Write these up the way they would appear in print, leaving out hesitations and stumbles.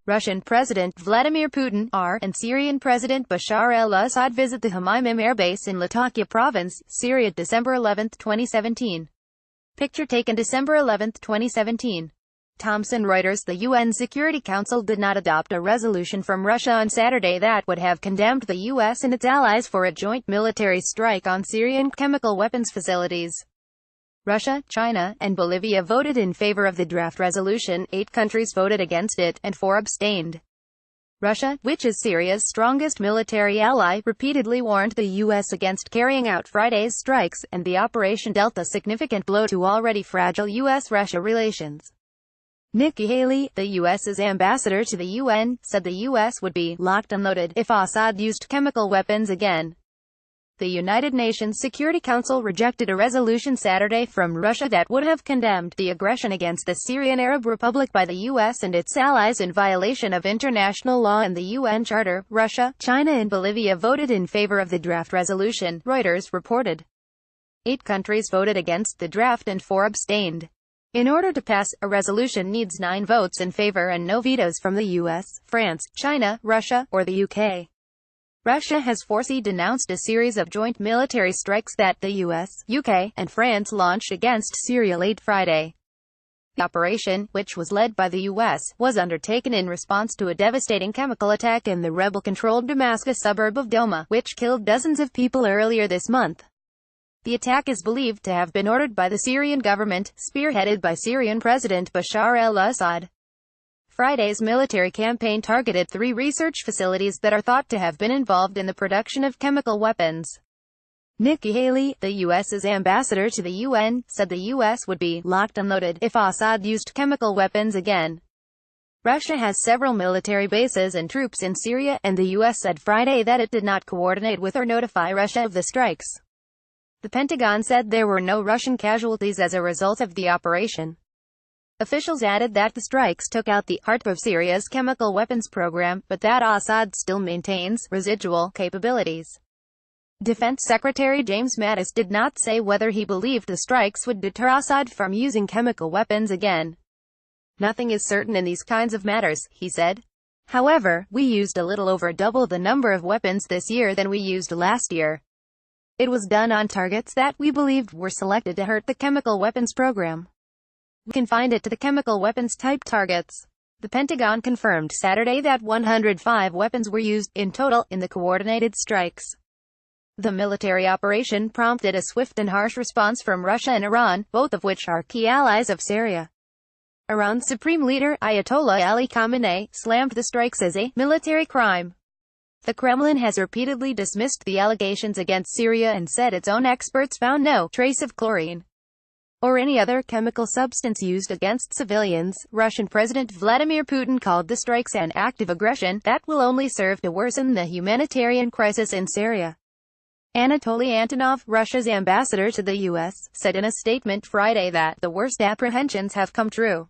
Russian President Vladimir Putin and Syrian President Bashar al-Assad visit the Hmeymim airbase in Latakia Province, Syria December 11, 2017. Picture taken December 11, 2017. Thomson. Reuters. The UN Security Council did not adopt a resolution from Russia on Saturday that would have condemned the US and its allies for a joint military strike on Syrian chemical weapons facilities. Russia, China, and Bolivia voted in favor of the draft resolution, 8 countries voted against it, and 4 abstained. Russia, which is Syria's strongest military ally, repeatedly warned the U.S. against carrying out Friday's strikes, and the operation dealt a significant blow to already fragile U.S.-Russia relations. Nikki Haley, the U.S.'s ambassador to the UN, said the U.S. would be locked and loaded if Assad used chemical weapons again. The United Nations Security Council rejected a resolution Saturday from Russia that would have condemned the aggression against the Syrian Arab Republic by the U.S. and its allies in violation of international law and the UN Charter. Russia, China and Bolivia voted in favor of the draft resolution, Reuters reported. 8 countries voted against the draft and 4 abstained. In order to pass, a resolution needs 9 votes in favor and no vetoes from the U.S., France, China, Russia, or the UK. Russia has forcefully denounced a series of joint military strikes that the US, UK, and France launched against Syria late Friday. The operation, which was led by the US, was undertaken in response to a devastating chemical attack in the rebel-controlled Damascus suburb of Douma, which killed dozens of people earlier this month. The attack is believed to have been ordered by the Syrian government, spearheaded by Syrian President Bashar al-Assad. Friday's military campaign targeted 3 research facilities that are thought to have been involved in the production of chemical weapons. Nikki Haley, the U.S.'s ambassador to the UN, said the U.S. would be locked and loaded if Assad used chemical weapons again. Russia has several military bases and troops in Syria, and the U.S. said Friday that it did not coordinate with or notify Russia of the strikes. The Pentagon said there were no Russian casualties as a result of the operation. Officials added that the strikes took out the heart of Syria's chemical weapons program, but that Assad still maintains residual capabilities. Defense Secretary James Mattis did not say whether he believed the strikes would deter Assad from using chemical weapons again. "Nothing is certain in these kinds of matters," he said. "However, we used a little over double the number of weapons this year than we used last year. It was done on targets that we believed were selected to hurt the chemical weapons program. We confined it to the chemical weapons type targets." The Pentagon confirmed Saturday that 105 weapons were used, in total, in the coordinated strikes. The military operation prompted a swift and harsh response from Russia and Iran, both of which are key allies of Syria. Iran's supreme leader, Ayatollah Ali Khamenei, slammed the strikes as a military crime. The Kremlin has repeatedly dismissed the allegations against Syria and said its own experts found no trace of chlorine or any other chemical substance used against civilians. Russian President Vladimir Putin called the strikes an act of aggression that will only serve to worsen the humanitarian crisis in Syria. Anatoly Antonov, Russia's ambassador to the U.S., said in a statement Friday that the worst apprehensions have come true.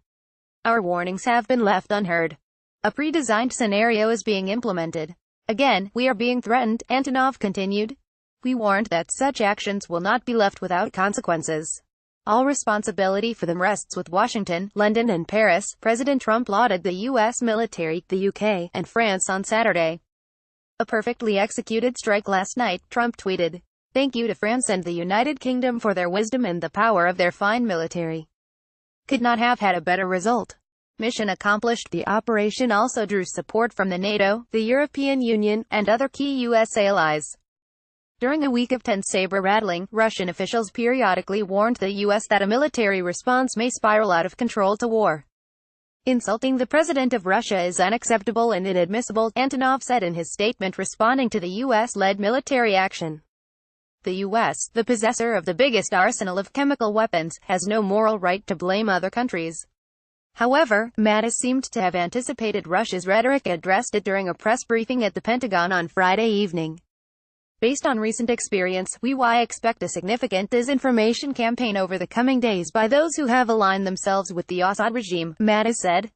"Our warnings have been left unheard. A pre-designed scenario is being implemented. Again, we are being threatened," Antonov continued. "We warned that such actions will not be left without consequences. All responsibility for them rests with Washington, London and Paris." President Trump lauded the U.S. military, the UK, and France on Saturday. "A perfectly executed strike last night," Trump tweeted. "Thank you to France and the United Kingdom for their wisdom and the power of their fine military. Could not have had a better result. Mission accomplished." The operation also drew support from the NATO, the European Union, and other key U.S. allies. During a week of tense saber-rattling, Russian officials periodically warned the U.S. that a military response may spiral out of control to war. "Insulting the president of Russia is unacceptable and inadmissible," Antonov said in his statement responding to the U.S.-led military action. The U.S., the possessor of the biggest arsenal of chemical weapons, has no moral right to blame other countries. However, Mattis seemed to have anticipated Russia's rhetoric, addressed it during a press briefing at the Pentagon on Friday evening. "Based on recent experience, we expect a significant disinformation campaign over the coming days by those who have aligned themselves with the Assad regime," Mattis said.